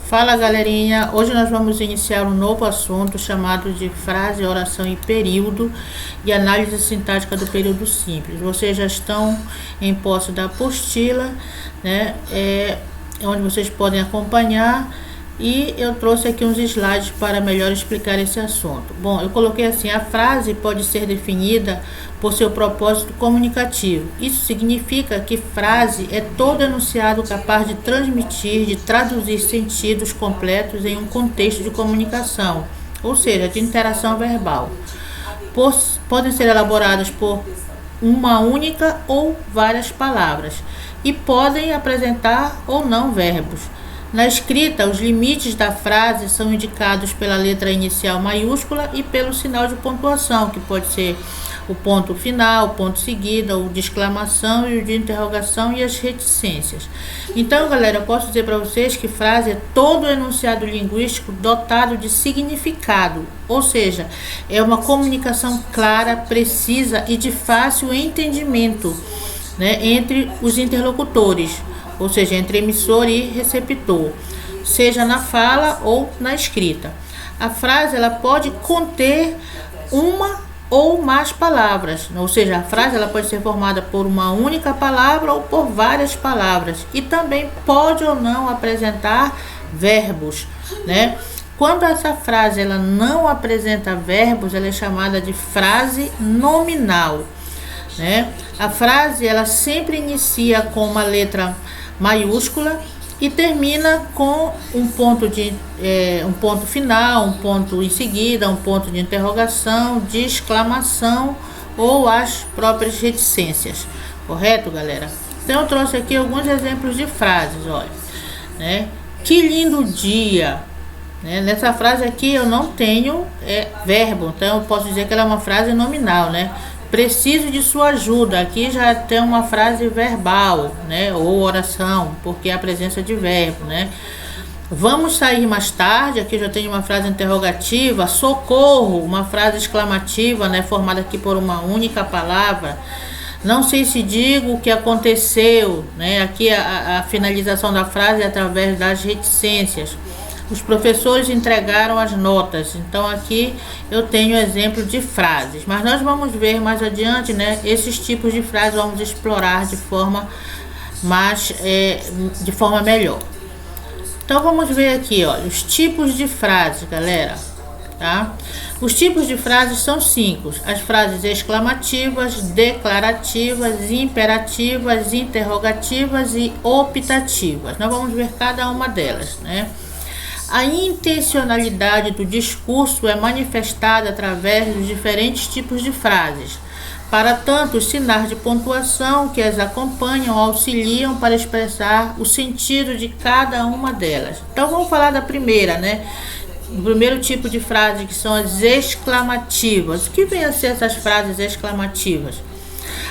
Fala galerinha, hoje nós vamos iniciar um novo assunto chamado de frase, oração e período e análise sintática do período simples. Vocês já estão em posse da apostila, né? Onde vocês podem acompanhar, e eu trouxe aqui uns slides para melhor explicar esse assunto. Bom, eu coloquei assim: a frase pode ser definida por seu propósito comunicativo. Isso significa que frase é todo enunciado capaz de transmitir, de traduzir sentidos completos em um contexto de comunicação, ou seja, de interação verbal. Podem ser elaboradas por uma única ou várias palavras e podem apresentar ou não verbos. Na escrita, os limites da frase são indicados pela letra inicial maiúscula e pelo sinal de pontuação, que pode ser o ponto final, o ponto seguido, o de exclamação e o de interrogação e as reticências. Então, galera, eu posso dizer para vocês que frase é todo enunciado linguístico dotado de significado, ou seja, é uma comunicação clara, precisa e de fácil entendimento, né, entre os interlocutores, ou seja, entre emissor e receptor, seja na fala ou na escrita. A frase ela pode conter uma ou mais palavras, ou seja, a frase ela pode ser formada por uma única palavra ou por várias palavras, e também pode ou não apresentar verbos, né? Quando essa frase ela não apresenta verbos, ela é chamada de frase nominal, né? A frase ela sempre inicia com uma letra maiúscula e termina com um ponto final, um ponto em seguida, um ponto de interrogação, de exclamação ou as próprias reticências. Correto, galera? Então eu trouxe aqui alguns exemplos de frases, olha, né? Que lindo dia, né? Nessa frase aqui eu não tenho verbo, então eu posso dizer que ela é uma frase nominal, né? Preciso de sua ajuda. Aqui já tem uma frase verbal, né? Ou oração, porque é a presença de verbo, né? Vamos sair mais tarde. Aqui já tem uma frase interrogativa. Socorro, uma frase exclamativa, né? Formada aqui por uma única palavra. Não sei se digo o que aconteceu, né? Aqui a finalização da frase é através das reticências. Os professores entregaram as notas. Então aqui eu tenho exemplo de frases, mas nós vamos ver mais adiante, né? Esses tipos de frases vamos explorar de forma melhor. Então vamos ver aqui, olha, os tipos de frases, galera, tá? Os tipos de frases são 5: as frases exclamativas, declarativas, imperativas, interrogativas e optativas. Nós vamos ver cada uma delas, né? A intencionalidade do discurso é manifestada através dos diferentes tipos de frases. Para tanto, os sinais de pontuação que as acompanham auxiliam para expressar o sentido de cada uma delas. Então vamos falar da primeira, né? O primeiro tipo de frase, que são as exclamativas. O que vem a ser essas frases exclamativas?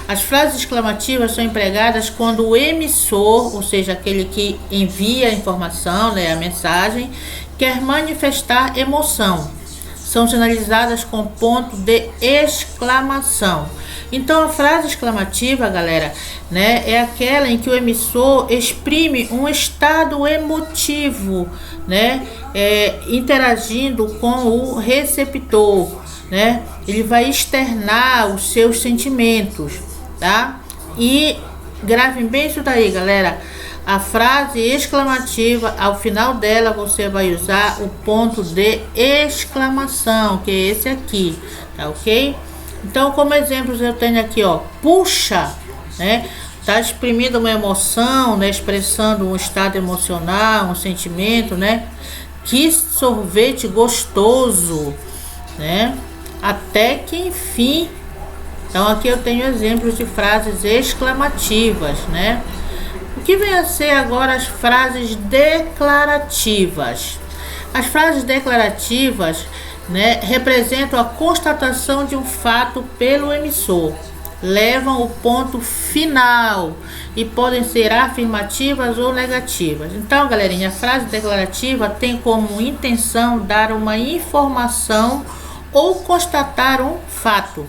As frases exclamativas são empregadas quando o emissor, ou seja, aquele que envia a informação, né, a mensagem, quer manifestar emoção. São sinalizadas com ponto de exclamação. Então, a frase exclamativa, galera, né, é aquela em que o emissor exprime um estado emotivo, né, interagindo com o receptor, né? Ele vai externar os seus sentimentos, tá? E gravem bem isso daí, galera. A frase exclamativa, ao final dela você vai usar o ponto de exclamação, que é esse aqui, tá ok? Então, como exemplos eu tenho aqui, ó, puxa, né? Tá exprimindo uma emoção, né? Expressando um estado emocional, um sentimento, né? Que sorvete gostoso, né? Até que enfim. Então aqui eu tenho exemplos de frases exclamativas, né? O que vem a ser agora as frases declarativas? As frases declarativas, né, representam a constatação de um fato pelo emissor, levam o ponto final e podem ser afirmativas ou negativas. Então, galerinha, a frase declarativa tem como intenção dar uma informação ou constatar um fato,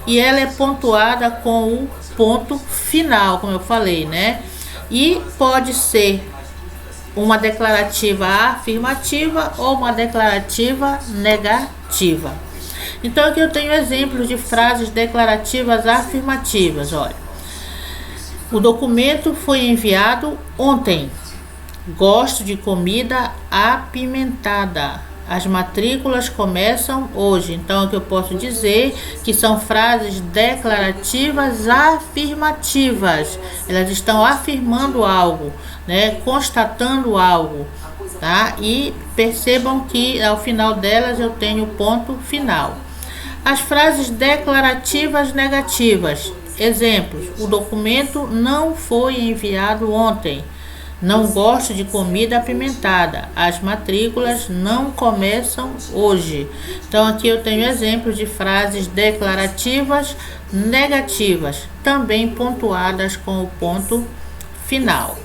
e ela é pontuada com o ponto final, como eu falei, né? E pode ser uma declarativa afirmativa ou uma declarativa negativa. Então aqui eu tenho exemplos de frases declarativas afirmativas. Olha, o documento foi enviado ontem. Gosto de comida apimentada. As matrículas começam hoje. Então aqui eu posso dizer que são frases declarativas afirmativas. Elas estão afirmando algo, né? Constatando algo, tá? E percebam que ao final delas eu tenho ponto final. As frases declarativas negativas. Exemplos: o documento não foi enviado ontem. Não gosto de comida apimentada. As matrículas não começam hoje. Então aqui eu tenho exemplos de frases declarativas negativas, também pontuadas com o ponto final.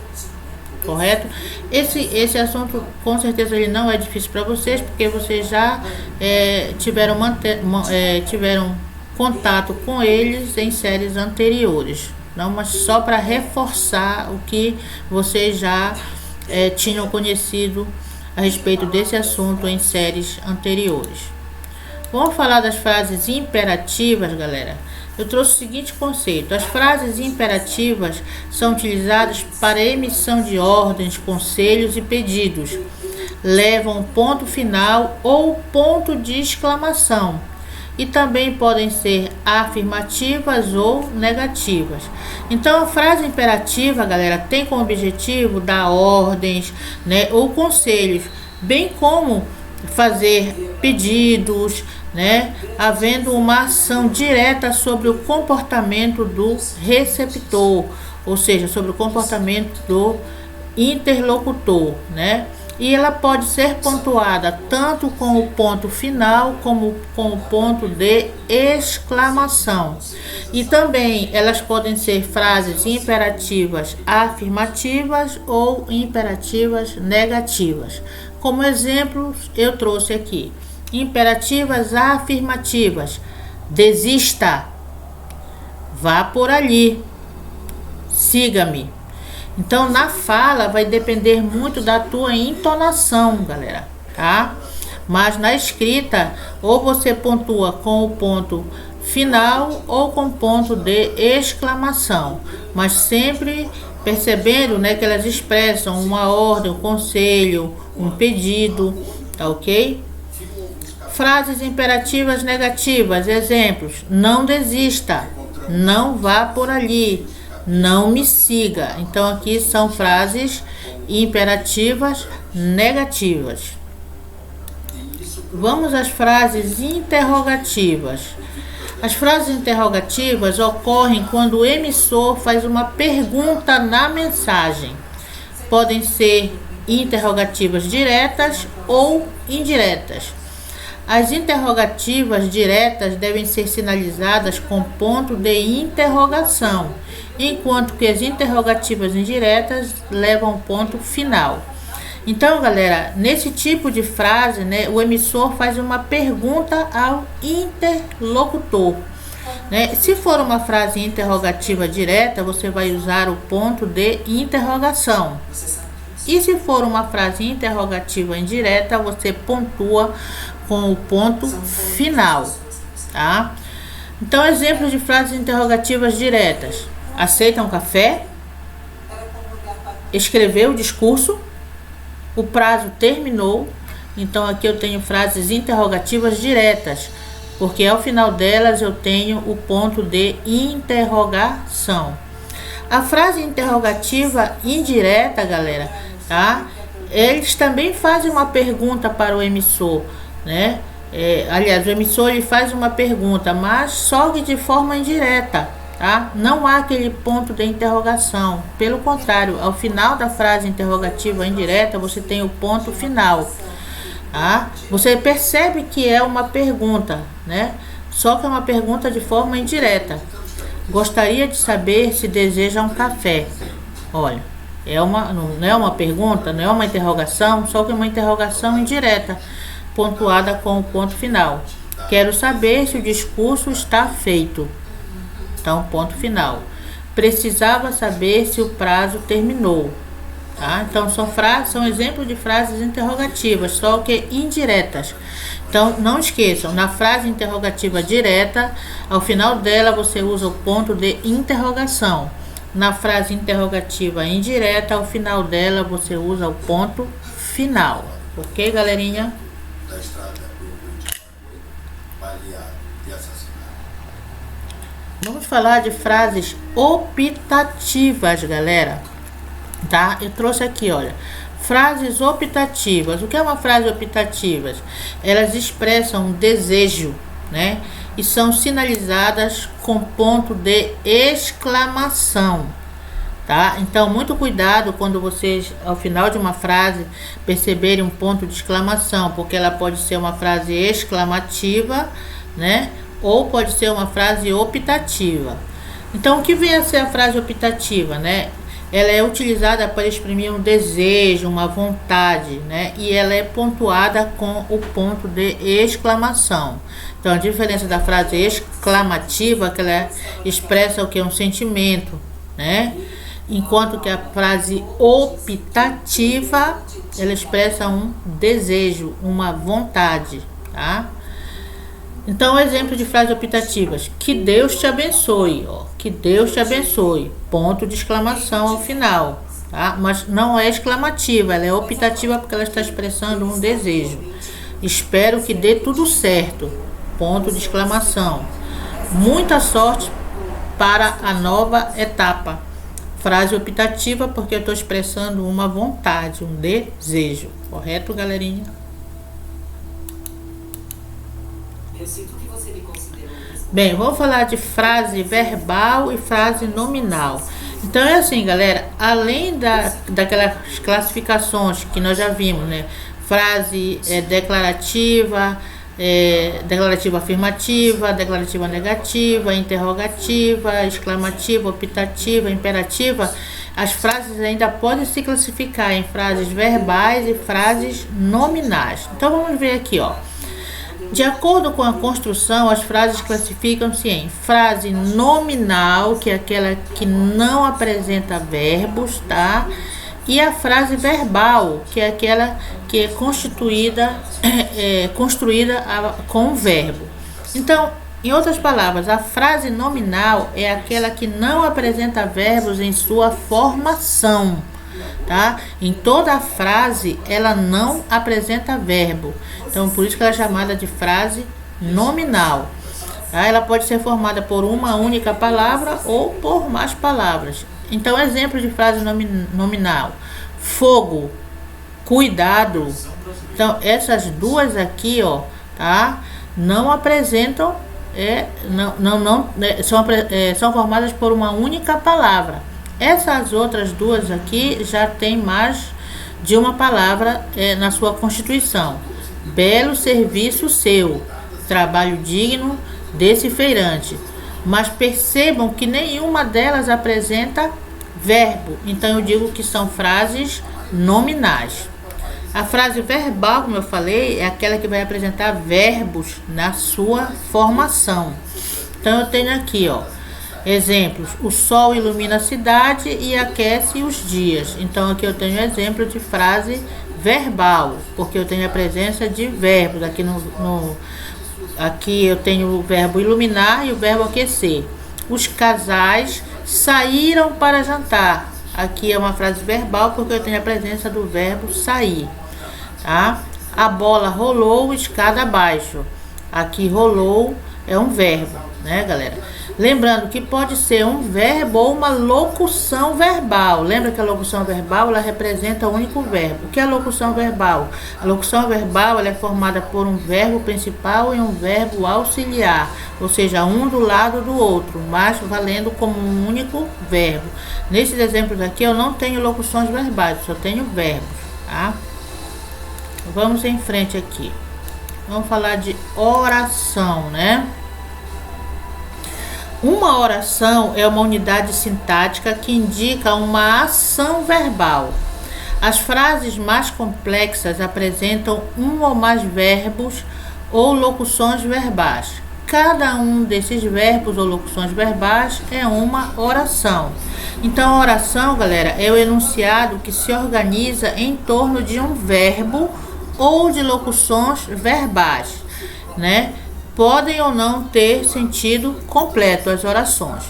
Correto? Esse assunto com certeza ele não é difícil para vocês, porque vocês já tiveram contato com eles em séries anteriores. Não, mas só para reforçar o que vocês já tinham conhecido a respeito desse assunto em séries anteriores. Vamos falar das frases imperativas, galera. Eu trouxe o seguinte conceito: as frases imperativas são utilizadas para emissão de ordens, conselhos e pedidos. Levam ponto final ou ponto de exclamação. E também podem ser afirmativas ou negativas. Então a frase imperativa, galera, tem como objetivo dar ordens, né, ou conselhos, bem como fazer pedidos, né, havendo uma ação direta sobre o comportamento do receptor, ou seja, sobre o comportamento do interlocutor, né? E ela pode ser pontuada tanto com o ponto final como com o ponto de exclamação. E também elas podem ser frases imperativas afirmativas ou imperativas negativas. Como exemplos, eu trouxe aqui imperativas afirmativas: desista, vá por ali, siga-me. Então, na fala vai depender muito da tua entonação, galera, tá? Mas na escrita, ou você pontua com o ponto final ou com ponto de exclamação, mas sempre percebendo, né, que elas expressam uma ordem, um conselho, um pedido, tá ok? Frases imperativas negativas, exemplos: não desista, não vá por ali, não me siga. Então aqui são frases imperativas negativas. Vamos às frases interrogativas. As frases interrogativas ocorrem quando o emissor faz uma pergunta na mensagem. Podem ser interrogativas diretas ou indiretas. As interrogativas diretas devem ser sinalizadas com ponto de interrogação, enquanto que as interrogativas indiretas levam ponto final. Então, galera, nesse tipo de frase, né, o emissor faz uma pergunta ao interlocutor, né? Se for uma frase interrogativa direta, você vai usar o ponto de interrogação. E se for uma frase interrogativa indireta, você pontua com o ponto final, tá? Então, exemplos de frases interrogativas diretas: aceitam café? Escreveu o discurso? O prazo terminou? Então aqui eu tenho frases interrogativas diretas, porque ao final delas eu tenho o ponto de interrogação. A frase interrogativa indireta, galera, tá? Eles também fazem uma pergunta para o emissor, né? Aliás, o emissor ele faz uma pergunta, mas só que de forma indireta, tá? Não há aquele ponto de interrogação. Pelo contrário, ao final da frase interrogativa indireta, você tem o ponto final, tá? Você percebe que é uma pergunta, né? Só que é uma pergunta de forma indireta. Gostaria de saber se deseja um café. Olha, não é uma pergunta, não é uma interrogação, só que é uma interrogação indireta, pontuada com o ponto final. Quero saber se o discurso está feito. Então, ponto final. Precisava saber se o prazo terminou. tá? Então são exemplos de frases interrogativas, só que indiretas. Então não esqueçam, na frase interrogativa direta, ao final dela você usa o ponto de interrogação. Na frase interrogativa indireta, ao final dela você usa o ponto final. Ok, galerinha? Da estrada baleado e assassinado. Vamos falar de frases optativas, galera. Tá? Eu trouxe aqui, olha, frases optativas. O que é uma frase optativa? Elas expressam um desejo, né? E são sinalizadas com ponto de exclamação, tá? Então, muito cuidado quando vocês, ao final de uma frase, perceberem um ponto de exclamação, porque ela pode ser uma frase exclamativa, né? Ou pode ser uma frase optativa. Então, o que vem a ser a frase optativa, né? Ela é utilizada para exprimir um desejo, uma vontade, né? E ela é pontuada com o ponto de exclamação. Então, a diferença da frase exclamativa é que ela expressa o que? Um sentimento, né? Enquanto que a frase optativa, ela expressa um desejo, uma vontade, tá? Então, exemplo de frases optativas. Que Deus te abençoe, ó. Que Deus te abençoe. Ponto de exclamação ao final, tá? Mas não é exclamativa, ela é optativa porque ela está expressando um desejo. Espero que dê tudo certo. Ponto de exclamação. Muita sorte para a nova etapa. Frase optativa porque eu estou expressando uma vontade, um desejo. Correto, galerinha? Bem, vamos falar de frase verbal e frase nominal. Então é assim, galera, além daquelas classificações que nós já vimos, né? Frase declarativa, declarativa afirmativa, declarativa negativa, interrogativa, exclamativa, optativa, imperativa. As frases ainda podem se classificar em frases verbais e frases nominais. Então vamos ver aqui, ó. De acordo com a construção, as frases classificam-se em frase nominal, que é aquela que não apresenta verbos, tá? E a frase verbal, que é aquela que é construída com verbo. Então, em outras palavras, a frase nominal é aquela que não apresenta verbos em sua formação, tá? Em toda a frase, ela não apresenta verbo. Então, por isso que ela é chamada de frase nominal. Tá? Ela pode ser formada por uma única palavra ou por mais palavras. Então, exemplo de frase nominal: fogo, cuidado. Então, essas duas aqui, ó, tá? Não apresentam, são formadas por uma única palavra. Essas outras duas aqui já tem mais de uma palavra na sua constituição. Belo serviço seu, trabalho digno desse feirante. Mas percebam que nenhuma delas apresenta verbo. Então eu digo que são frases nominais. A frase verbal, como eu falei, é aquela que vai apresentar verbos na sua formação. Então eu tenho aqui, ó, exemplos: o sol ilumina a cidade e aquece os dias. Então aqui eu tenho exemplo de frase verbal, porque eu tenho a presença de verbos. Aqui eu tenho o verbo iluminar e o verbo aquecer. Os casais saíram para jantar. Aqui é uma frase verbal porque eu tenho a presença do verbo sair, tá? A bola rolou escada abaixo. Aqui rolou é um verbo, né, galera? Lembrando que pode ser um verbo ou uma locução verbal. Lembra que a locução verbal, ela representa o único verbo. O que é a locução verbal? A locução verbal, ela é formada por um verbo principal e um verbo auxiliar, ou seja, um do lado do outro, mas valendo como um único verbo. Nesses exemplos aqui eu não tenho locuções verbais, só tenho verbos, tá? Vamos em frente aqui. Vamos falar de oração, né? Uma oração é uma unidade sintática que indica uma ação verbal. As frases mais complexas apresentam um ou mais verbos ou locuções verbais. Cada um desses verbos ou locuções verbais é uma oração. Então, a oração, galera, é o enunciado que se organiza em torno de um verbo ou de locuções verbais, né? Podem ou não ter sentido completo as orações.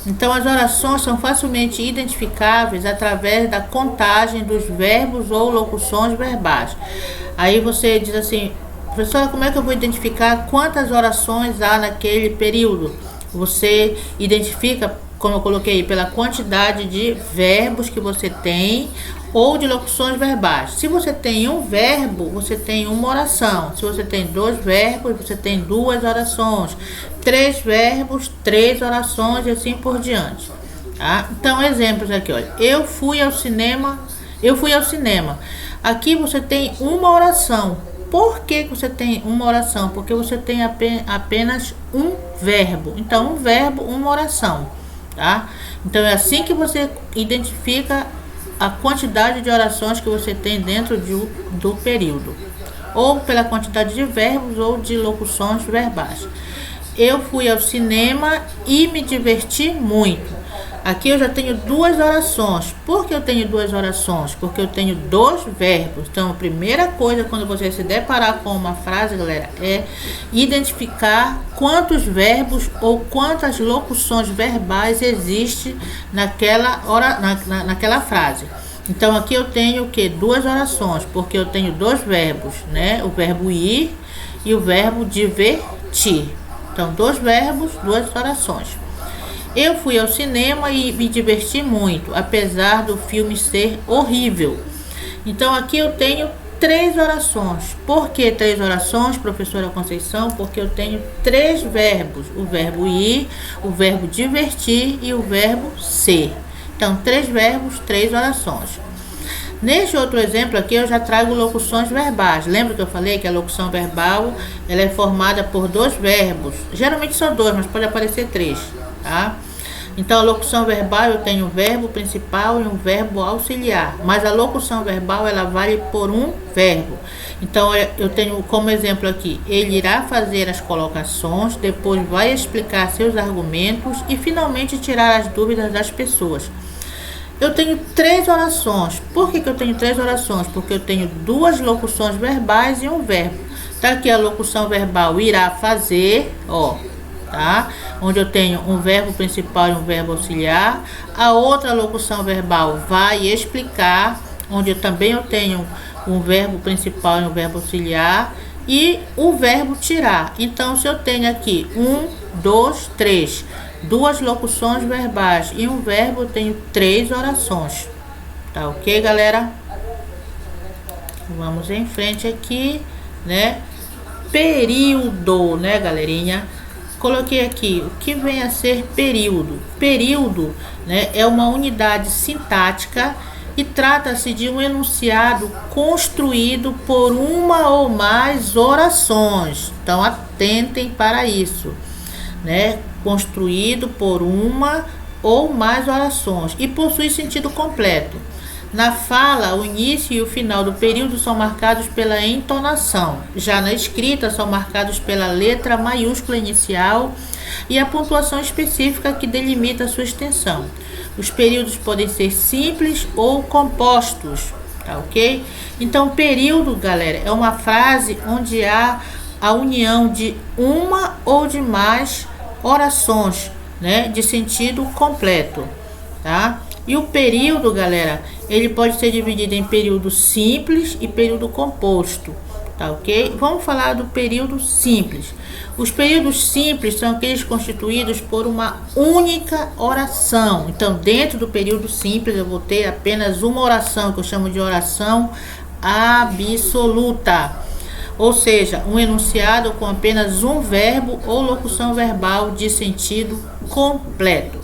Então, as orações são facilmente identificáveis através da contagem dos verbos ou locuções verbais. Aí você diz assim: professora, como é que eu vou identificar quantas orações há naquele período? Você identifica, como eu coloquei, pela quantidade de verbos que você tem ou de locuções verbais. Se você tem um verbo, você tem uma oração. Se você tem 2 verbos, você tem 2 orações. 3 verbos, 3 orações e assim por diante. Tá? Então, exemplos aqui, olha. Eu fui ao cinema. Aqui você tem uma oração. Por que você tem uma oração? Porque você tem apenas um verbo. Então, um verbo, uma oração. Tá? Então, é assim que você identifica a quantidade de orações que você tem dentro do período. Ou pela quantidade de verbos ou de locuções verbais. Eu fui ao cinema e me diverti muito. Aqui eu já tenho 2 orações. Por que eu tenho 2 orações? Porque eu tenho 2 verbos. Então, a primeira coisa quando você se deparar com uma frase, galera, é identificar quantos verbos ou quantas locuções verbais existem naquela frase. Então, aqui eu tenho o que? 2 orações, porque eu tenho 2 verbos, né? O verbo ir e o verbo divertir. Então, 2 verbos, 2 orações. Eu fui ao cinema e me diverti muito, apesar do filme ser horrível. Então, aqui eu tenho 3 orações. Por que 3 orações, professora Conceição? Porque eu tenho 3 verbos. O verbo ir, o verbo divertir e o verbo ser. Então, 3 verbos, 3 orações. Neste outro exemplo aqui, eu já trago locuções verbais. Lembra que eu falei que a locução verbal ela é formada por 2 verbos? Geralmente são 2, mas pode aparecer 3, tá? Então, a locução verbal eu tenho um verbo principal e um verbo auxiliar. Mas a locução verbal ela vale por um verbo. Então, eu tenho como exemplo aqui: ele irá fazer as colocações, depois vai explicar seus argumentos e finalmente tirar as dúvidas das pessoas. Eu tenho 3 orações. Por que eu tenho 3 orações? Porque eu tenho 2 locuções verbais e um verbo. Tá aqui a locução verbal irá fazer, ó, tá? Onde eu tenho um verbo principal e um verbo auxiliar. A outra locução verbal vai explicar, onde eu tenho um verbo principal e um verbo auxiliar. E o verbo tirar. Então, se eu tenho aqui 1, 2, 3... 2 locuções verbais e um verbo, eu tenho 3 orações. Tá ok, galera? Vamos em frente aqui, né? Período, né, galerinha? Coloquei aqui o que vem a ser período. Período, né, é uma unidade sintática e trata-se de um enunciado construído por uma ou mais orações. Então, atentem para isso, né? Construído por uma ou mais orações e possui sentido completo. Na fala, o início e o final do período são marcados pela entonação. Já na escrita, são marcados pela letra maiúscula inicial e a pontuação específica que delimita a sua extensão. Os períodos podem ser simples ou compostos, tá ok? Então, período, galera, é uma frase onde há a união de uma ou de mais orações, né, de sentido completo, tá? E o período, galera, ele pode ser dividido em período simples e período composto, tá ok? Vamos falar do período simples. Os períodos simples são aqueles constituídos por uma única oração. Então, dentro do período simples, eu vou ter apenas uma oração, que eu chamo de oração absoluta. Ou seja, um enunciado com apenas um verbo ou locução verbal de sentido completo.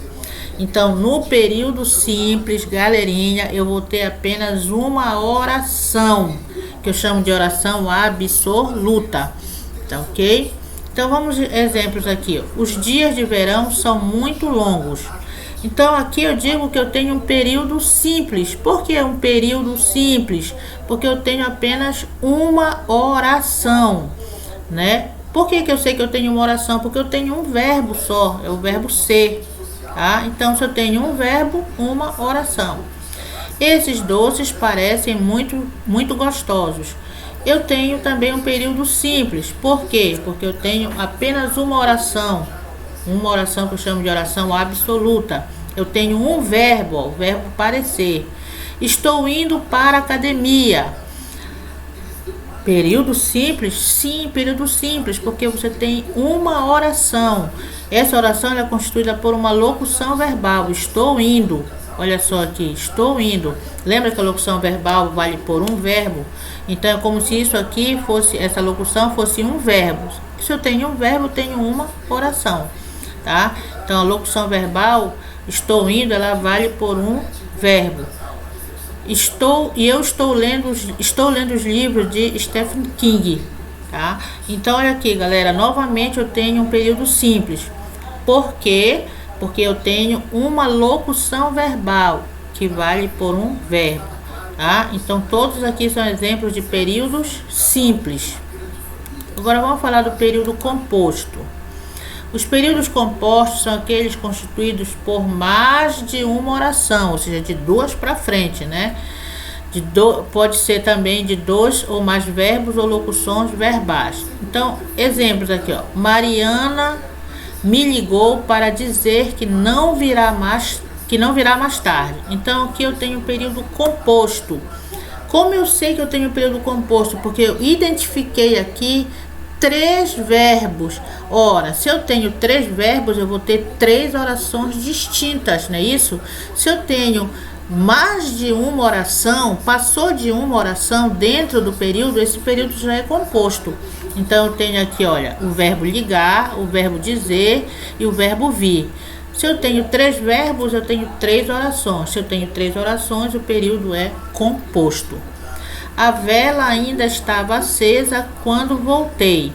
Então, no período simples, galerinha, eu vou ter apenas uma oração, que eu chamo de oração absoluta, tá ok? Então, vamos exemplos aqui. Os dias de verão são muito longos. Então, aqui eu digo que eu tenho um período simples. Por que é um período simples? Porque eu tenho apenas uma oração, né? Por que eu sei que eu tenho uma oração? Porque eu tenho um verbo só, é o verbo ser, tá? Então, se eu tenho um verbo, uma oração. Esses doces parecem muito gostosos. Eu tenho também um período simples. Por quê? Porque eu tenho apenas uma oração que eu chamo de oração absoluta. Eu tenho um verbo, o verbo parecer. Estou indo para a academia. Período simples? Sim, período simples, porque você tem uma oração. Essa oração é constituída por uma locução verbal. Estou indo. Olha só aqui, estou indo. Lembra que a locução verbal vale por um verbo? Então é como se isso aqui fosse, essa locução fosse um verbo. Se eu tenho um verbo, eu tenho uma oração, tá? Então a locução verbal, estou indo, ela vale por um verbo. Eu estou lendo os livros de Stephen King, tá? Então olha aqui, galera, novamente eu tenho um período simples. Por quê? Porque eu tenho uma locução verbal que vale por um verbo, tá? Então todos aqui são exemplos de períodos simples. Agora vamos falar do período composto. Os períodos compostos são aqueles constituídos por mais de uma oração, ou seja, de duas para frente, né? Pode ser também de dois ou mais verbos ou locuções verbais. Então, exemplos aqui, ó. Mariana me ligou para dizer que não virá mais tarde. Então, aqui eu tenho um período composto. Como eu sei que eu tenho um período composto? Porque eu identifiquei aqui 3 verbos. Ora, se eu tenho 3 verbos, eu vou ter 3 orações distintas, não é isso? Se eu tenho mais de uma oração, passou de uma oração dentro do período, esse período já é composto. Então eu tenho aqui, olha, o verbo ligar, o verbo dizer e o verbo vir. Se eu tenho 3 verbos, eu tenho 3 orações. Se eu tenho 3 orações, o período é composto. A vela ainda estava acesa quando voltei.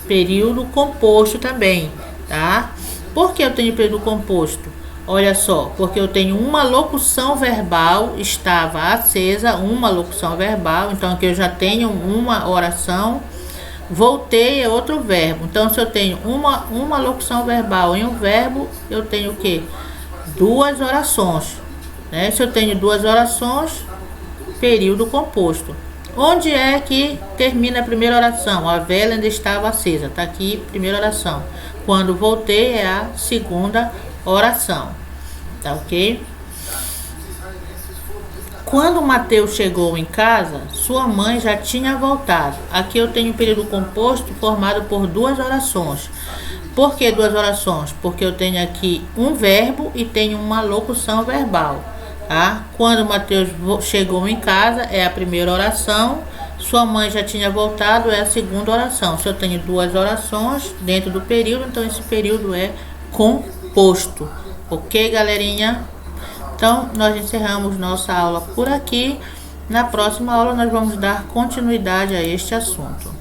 Período composto também, tá? Por que eu tenho período composto? Olha só, porque eu tenho uma locução verbal, estava acesa, uma locução verbal. Então aqui eu já tenho uma oração. Voltei é outro verbo. Então se eu tenho uma locução verbal e um verbo, eu tenho o quê? 2 orações, né? Se eu tenho 2 orações, período composto. Onde é que termina a primeira oração? A vela ainda estava acesa. Tá aqui, primeira oração. Quando voltei é a segunda oração. Tá ok? Quando Mateus chegou em casa, sua mãe já tinha voltado. Aqui eu tenho um período composto formado por 2 orações. Por que 2 orações? Porque eu tenho aqui um verbo e tenho uma locução verbal. Tá? Quando Mateus chegou em casa é a primeira oração. Sua mãe já tinha voltado é a segunda oração. Se eu tenho 2 orações dentro do período, então esse período é composto. Ok, galerinha? Então, nós encerramos nossa aula por aqui. Na próxima aula, nós vamos dar continuidade a este assunto.